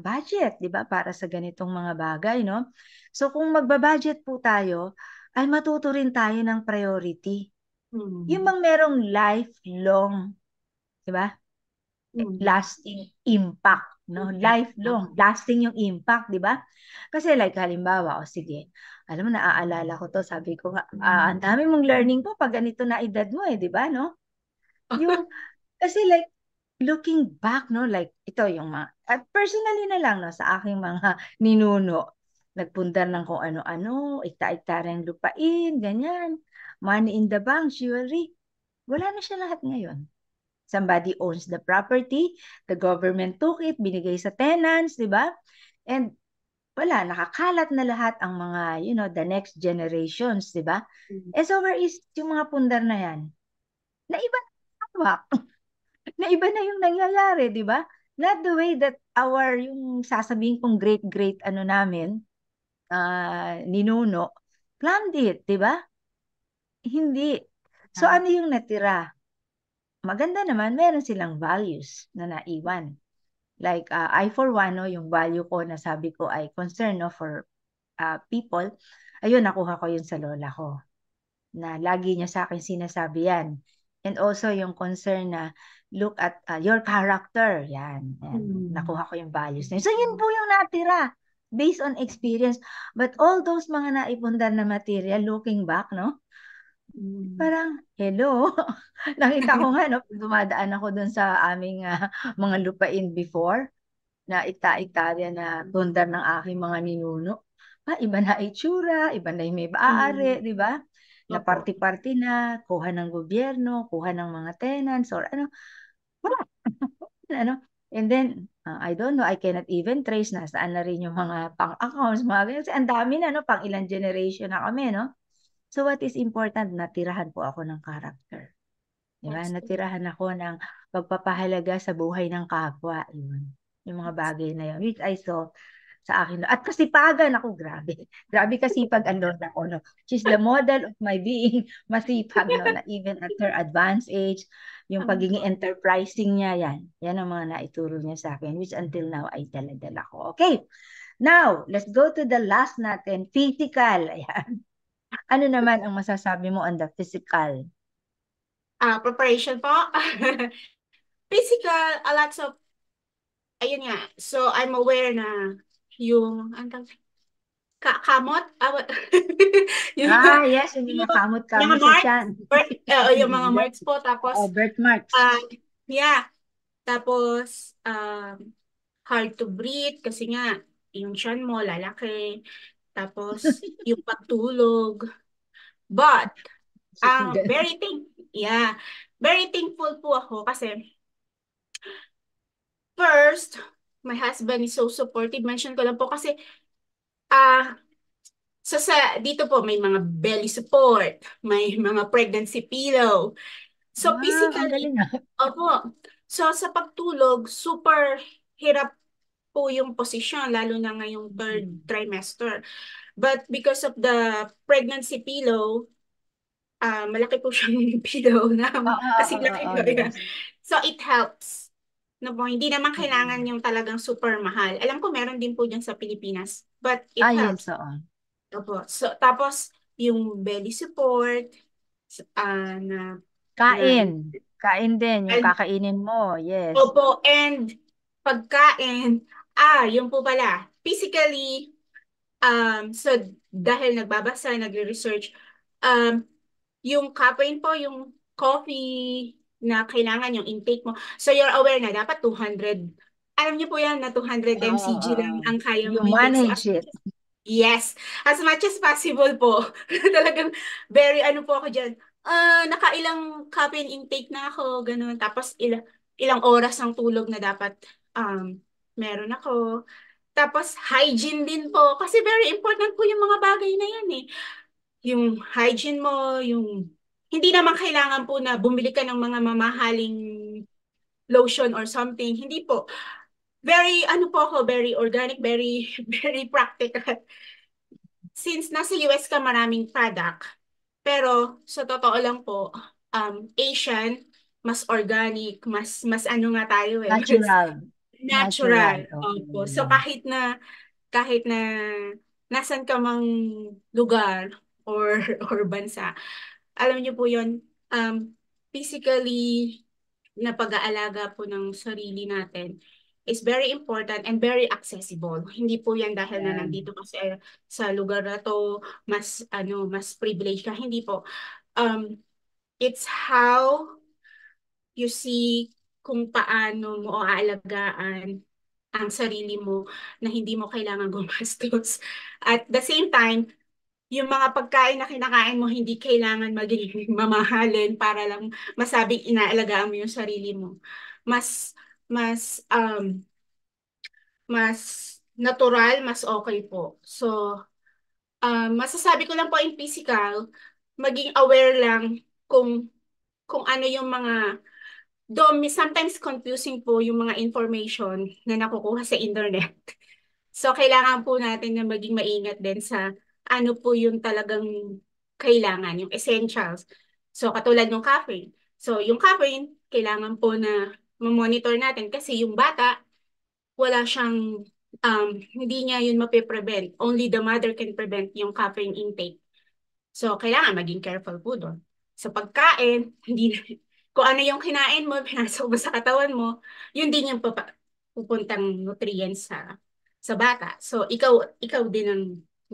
budget, di ba? Para sa ganitong mga bagay, no? So kung magbabudget po tayo, ay matuto rin tayo ng priority. Yung bang merong lifelong, di ba? Lasting impact, no? Lifelong, lasting yung impact, di ba? Kasi like halimbawa, sige, alam mo, naaalala ko to, sabi ko, ang dami mong learning po pag ganito na edad mo, di ba, no? Yung, kasi like, looking back, no, like, ito yung at personally na lang, no, sa aking mga ninuno, nagpundar ng kung ano-ano, ikta-iktarang lupain, ganyan, money in the bank, jewelry, wala na siya lahat ngayon. Somebody owns the property, the government took it, binigay sa tenants, di ba? And wala, nakakalat na lahat ang mga, the next generations, di ba? So where is yung mga pundar na yan? Naiba na naiba na yung nangyayari, di ba? Not the way that yung sasabihin kong great namin, ninuno, planned it, di ba? Hindi. So ano yung natira? Maganda naman, meron silang values na naiwan. Like, I for one, no, yung value ko na sabi ko ay concern, no, for people. Ayun, nakuha ko yun sa lola ko. na lagi niya sa akin sinasabi yan. And also yung concern na look at your character. Yan. Nakuha ko yung values na yun. So yun po yung natira based on experience. But all those mga naipundar na material, looking back, no? Parang, hello. Nakita ko nga, no? Dumadaan ako dun sa aming mga lupain before na ita-italya na pundar ng aking mga ninuno. Iba na itsura, iba na yung may maaari, di ba? Na Opo. party-party na, kuha ng gobyerno, kuha ng mga tenants, or ano. Wala. Ano? And then, I don't know, I cannot even trace na saan na rin yung mga pang-accounts, mga ganyan. Kasi ang dami na, no? Pang ilang generation na kami, no? So what is important, natirahan po ako ng character. Diba? Yes. Natirahan ako ng pagpapahalaga sa buhay ng kapwa. Yun. Yung mga bagay na yun, which I saw sa akin. At kasipagan ako, grabe. Grabe kasipag ang lola ko. No? She's the model of my being masipag. No? Na even at her advanced age, yung pagiging enterprising niya, yan. Yan ang mga naituro niya sa akin, which until now ay dala-dala ko. Okay. Now, let's go to the last natin, physical. Ayan. Ano naman ang masasabi mo on the physical? Preparation po. Physical, a lot of, ayun nga. So, I'm aware na yung, kamot? Yung, Yes, yung mga kamot mga kami sa marks, tiyan. yung mga marks po. Tapos, Birthmarks. yeah. Tapos, hard to breathe kasi nga, yung tiyan mo, lalaki. Tapos, yung pagtulog. But, very thankful po ako kasi first, my husband is so supportive. Mention ko lang po kasi dito po may mga belly support, may mga pregnancy pillow. So Ang physically, galing opo. So sa pagtulog, super hirap po yung posisyon, lalo na ngayong third trimester. But because of the pregnancy pillow, malaki po siyang pillow na kasi laki ko. yes. So it helps. No po, hindi naman kailangan yung talagang super mahal. Alam ko meron din po dyan sa Pilipinas, but it helps. Yes, oo. Opo. So tapos yung belly support na Kain din, yung kakainin mo, yes. opo, and pagkain, yun po pala. Physically, so dahil nagbabasa, nagre-research, yung caffeine po, yung coffee na kailangan yung intake mo. So you're aware na dapat 200, alam niyo po yan na 200 mcg lang ang kaya mo You manage intake. it. Yes, as much as possible po. Talagang very po ako dyan. Nakailang caffeine intake na ako, ganun. Tapos ilang oras ng tulog na dapat meron ako. Tapos hygiene din po. Kasi very important po yung mga bagay na yan eh. Yung hygiene mo, yung hindi naman kailangan po na bumili ka ng mga mamahaling lotion or something. Hindi po. Very, po ako, very organic, very, very practical. Since nasa US ka maraming product, pero sa totoo lang po, Asian, mas organic, mas nga tayo eh. Natural. Opo. So kahit na nasan ka mang lugar or bansa, alam niyo po yon, physically na pag-aalaga po ng sarili natin is very important and very accessible. Hindi po yan dahil na nandito kasi sa lugar na to, mas privileged ka. Hindi po. It's how you see kung paano mo aalagaan ang sarili mo na hindi mo kailangan gumastos. At the same time, yung mga pagkain na kinakain mo, hindi kailangan maging mamahalin para lang masabing inaalagaan mo yung sarili mo. Mas natural, mas okay po. So, masasabi ko lang po in physical, maging aware lang kung ano yung mga, though sometimes confusing po yung mga information na nakukuha sa internet. So, kailangan po natin na maging maingat din sa ano po yung talagang kailangan, yung essentials. So, katulad ng caffeine. So, yung caffeine, kailangan po na mamonitor natin kasi yung bata, wala siyang, hindi niya yun mapiprevent. Only the mother can prevent yung caffeine intake. So, kailangan maging careful po doon. Sa pagkain, kung ano yung kinain mo, pinasok mo sa katawan mo, yun din yung pupuntang nutrients sa bata. So, ikaw din ang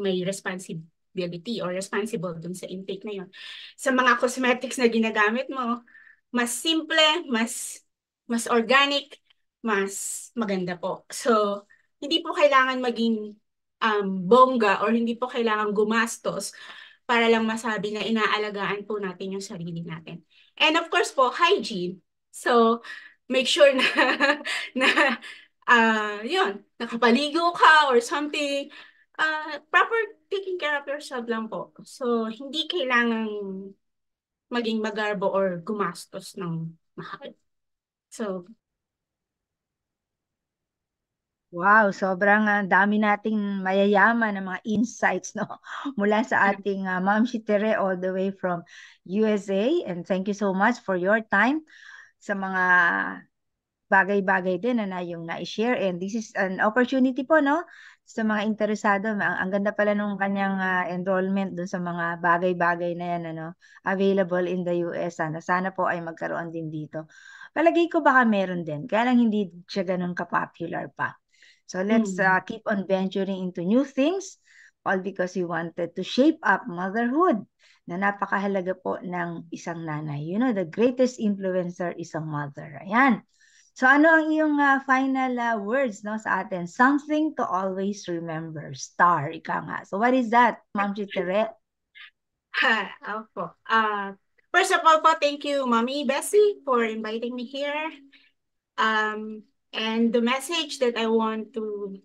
may responsibility or responsible dun sa intake na yun. Sa mga cosmetics na ginagamit mo, mas simple, mas organic, mas maganda po. So, hindi po kailangan maging bongga or hindi po kailangan gumastos para lang masabi na inaalagaan po natin yung sarili natin. And of course po, hygiene. So, make sure na, na yun, nakapaligo ka or something. Proper taking care of yourself lang po. So, hindi kailangan maging magarbo or gumastos ng mahal. So, Wow, sobrang dami nating mayayaman ng mga insights no mula sa ating Ma'am Tere all the way from USA, and thank you so much for your time sa mga bagay-bagay din na yung na-share, and this is an opportunity po no sa mga interesado. Ang ganda pala nung kanyang enrollment dun sa mga bagay-bagay na yan ano, available in the US. Sana po ay magkaroon din dito. Palagay ko baka meron din, kaya lang hindi siya ganun ka-popular pa. So let's keep on venturing into new things, all because we wanted to shape up motherhood na napakahalaga po ng isang nanay. You know, the greatest influencer is a mother. Ayan. So ano ang iyong final words no sa atin? Something to always remember. Star, ika nga. So what is that, Ma'am Tere? First of all po, thank you, Mommy Bessie, for inviting me here. And the message that I want to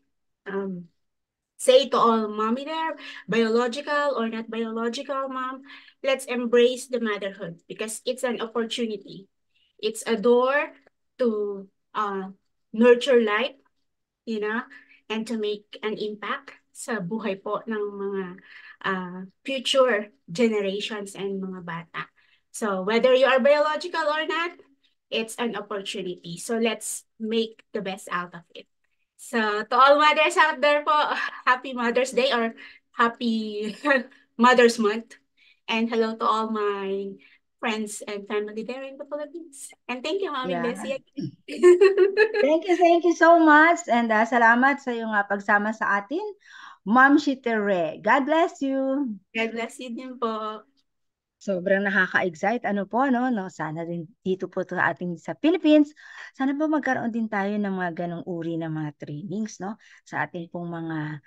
say to all mommy there, biological or not biological mom, let's embrace the motherhood because it's an opportunity. It's a door to nurture life, you know, and to make an impact sa buhay po ng mga future generations and mga bata. So whether you are biological or not, it's an opportunity. So let's make the best out of it. So to all mothers out there po, happy Mother's Day or happy Mother's Month. And hello to all my friends and family there in the Philippines. And thank you, Mommy Bessie. Thank you so much. And salamat sa iyong pagsama sa atin, Ma'am Tere. God bless you. God bless you din po. Sobrang nakaka-excite. Ano po, no? Sana din dito po sa ating sa Philippines, sana po magkaroon din tayo ng mga ganong uri ng mga trainings, no? Sa ating pong mga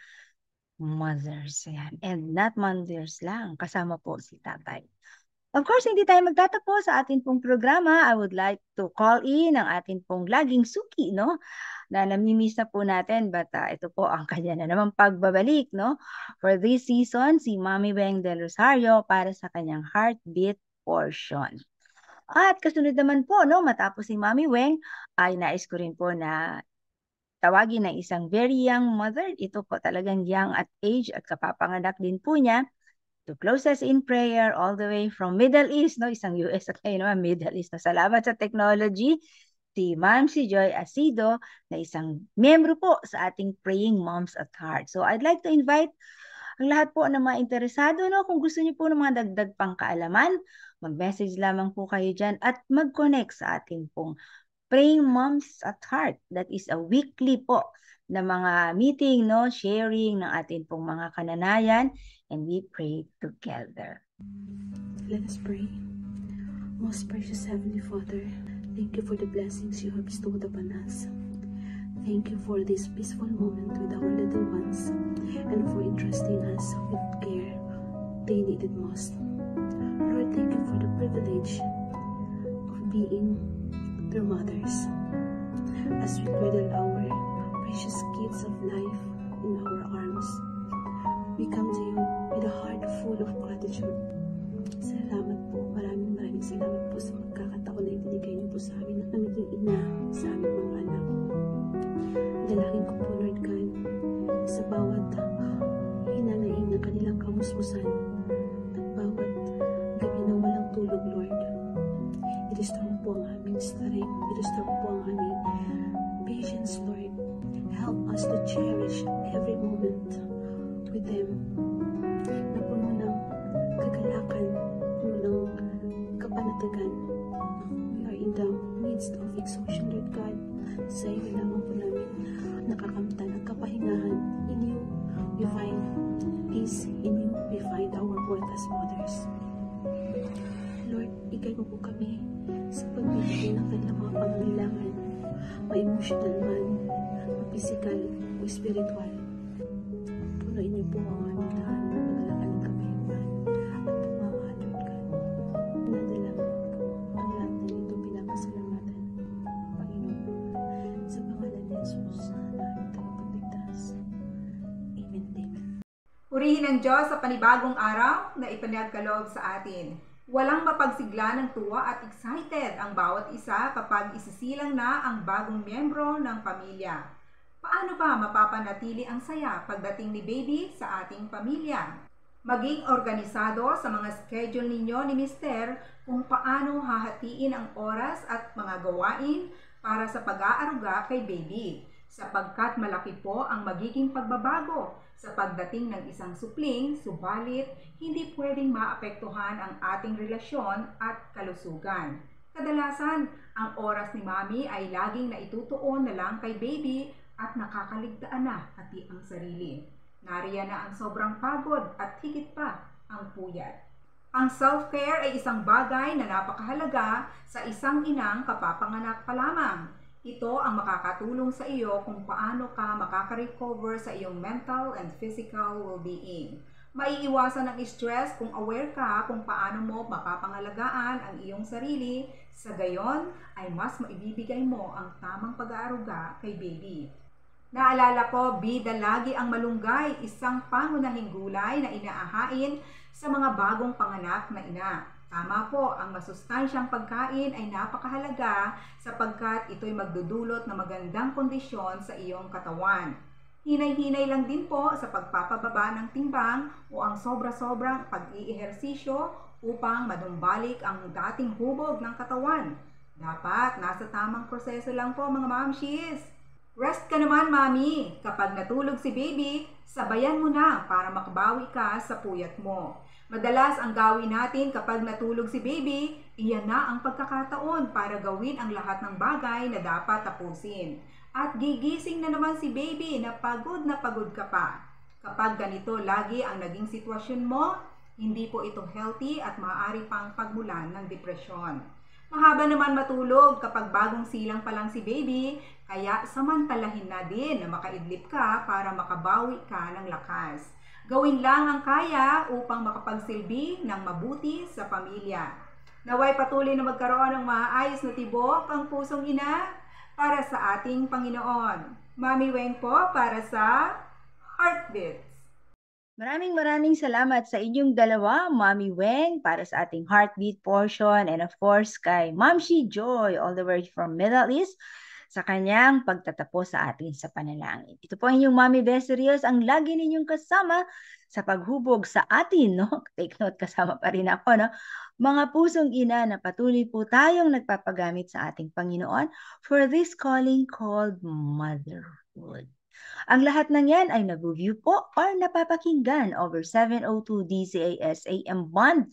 mothers. Yan. And not mothers lang, kasama po si tatay. Of course, hindi tayo magtatapos sa ating pong programa. I would like to call in ang ating pong laging suki, no? Na namimiss na po natin, but ito po ang kanya na naman pagbabalik, no? For this season, si Mami Weng Del Rosario para sa kanyang heartbeat portion. At kasunod naman po, no, matapos si Mami Weng, ay nais ko rin po na tawagin ng isang very young mother. Ito po talagang young at age at kapapanganak din po niya. To close us in prayer all the way from Middle East, no? Isang US at kayo naman, Middle East. No? Salamat sa technology. Si Ma'am si Joy Asido na isang miyembro po sa ating Praying Moms at Heart. So I'd like to invite ang lahat po ng mga interesado, no? Kung gusto niyo po ng mga dagdag pang kaalaman, mag-message lamang po kayo dyan at mag-connect sa ating pong Praying Moms at Heart. That is a weekly po na mga meeting, no? Sharing ng ating pong mga kananayan, and we pray together. Let us pray. Most precious Heavenly Father, thank you for the blessings you have bestowed upon us. Thank you for this peaceful moment with our little ones and for entrusting us with care they needed most. Lord, thank you for the privilege of being their mothers as we cradle our precious kids of life in our arms. We come to you with a heart full of gratitude. Salamat po, maraming salamat po sa pagkakataon na ibinigay niyo po sa amin na maging ina sa aming mga anak. Dalangin ko po, Lord God, sa bawat hinanaing ng kanilang kamusmusan at bawat gabi na walang tulog, Lord. I-restore po ang aming strength, i-restore po ang aming patience, Lord. Help us to cherish every moment with them na puno ng kagalakan Natatagan. We are in the midst of exhaustion, Lord God. Sa iyo lamang po namin nakakamtan ang kapahingahan. In you, we find peace. In you, we find our worth as mothers. Lord, ikay mo po kami sa pagbibigay ng kanilang mga pangangailangan, ma-emotional man, ma-physical o spiritual. Punuin niyo po ang aming tahanan ng paglalakad ng kapayapaan at pagmamahal, Lord God. Nadalangin po ang lahat na ito pinapasalamatan, Panginoon, sa pangalan ni Jesus na aming tagapagligtas. Amen and amen. Purihin ang Diyos sa panibagong araw na ipinagkaloob sa atin. Walang mapagsigla ng tuwa at excited ang bawat isa kapag isisilang na ang bagong miyembro ng pamilya. Paano ba mapapanatili ang saya pagdating ni baby sa ating pamilya? Maging organisado sa mga schedule ninyo ni Mister kung paano hahatiin ang oras at mga gawain para sa pag-aaruga kay baby, sapagkat malaki po ang magiging pagbabago sa pagdating ng isang supling, subalit hindi pwedeng maapektuhan ang ating relasyon at kalusugan. Kadalasan, ang oras ni Mami ay laging naitutuon na lang kay baby at nakakaligtaan na pati ang sarili. Nariyan na ang sobrang pagod at higit pa ang puyat. Ang self-care ay isang bagay na napakahalaga sa isang inang kapapanganak pa lamang. Ito ang makakatulong sa iyo kung paano ka makaka-recover sa iyong mental and physical well-being. Maiiwasan ang stress kung aware ka kung paano mo mapapangalagaan ang iyong sarili, sa gayon ay mas maibibigay mo ang tamang pag-aaruga kay baby. Naalala ko, bida lagi ang malunggay, isang pangunahing gulay na inaahain sa mga bagong panganak na ina. Tama po, ang masustansyang pagkain ay napakahalaga sapagkat ito'y magdudulot ng magandang kondisyon sa iyong katawan. Hinay-hinay lang din po sa pagpapababa ng timbang o ang sobra-sobrang pag-iihersisyo upang madumbalik ang dating hubog ng katawan. Dapat nasa tamang proseso lang po mga mamshis. Rest ka naman, Mami. Kapag natulog si baby, sabayan mo na para makabawi ka sa puyat mo. Madalas ang gawin natin kapag natulog si baby, iyan na ang pagkakataon para gawin ang lahat ng bagay na dapat tapusin. At gigising na naman si baby na pagod ka pa. Kapag ganito lagi ang naging sitwasyon mo, hindi po ito healthy at maaari pang pagmulan ng depresyon. Mahaba naman matulog kapag bagong silang pa lang si baby, kaya samantalahin na din na makaidlip ka para makabawi ka ng lakas. Gawin lang ang kaya upang makapagsilbi ng mabuti sa pamilya. Naway patuloy na magkaroon ng maayos na tibok ang pusong ina para sa ating Panginoon. Mami Weng po para sa Heartbeats. Maraming salamat sa inyong dalawa, Mami Weng, para sa ating heartbeat portion, and of course kay Mamshi Joy all the way from Middle East sa kanyang pagtatapos sa atin sa panalangin. Ito po ang inyong Mami Beserios, ang lagi ninyong kasama sa paghubog sa atin, no? Take note, kasama pa rin ako, no? Mga pusong ina na patuloy po tayong nagpapagamit sa ating Panginoon for this calling called motherhood. Ang lahat ng yan ay nag-view po or napapakinggan over 702 DZAS AM Bond,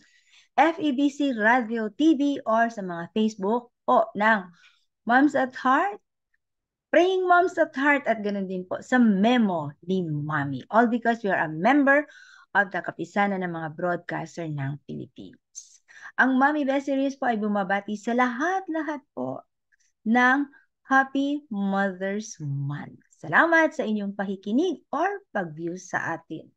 FEBC Radio TV, or sa mga Facebook po ng Moms at Heart, Praying Moms at Heart, at ganun din po sa Memo ni Mami. All because we are a member of the Kapisanan ng mga broadcaster ng Philippines. Ang Mami Best Series po ay bumabati sa lahat-lahat po ng Happy Mother's Month. Salamat sa inyong pakikinig or pag-view sa atin.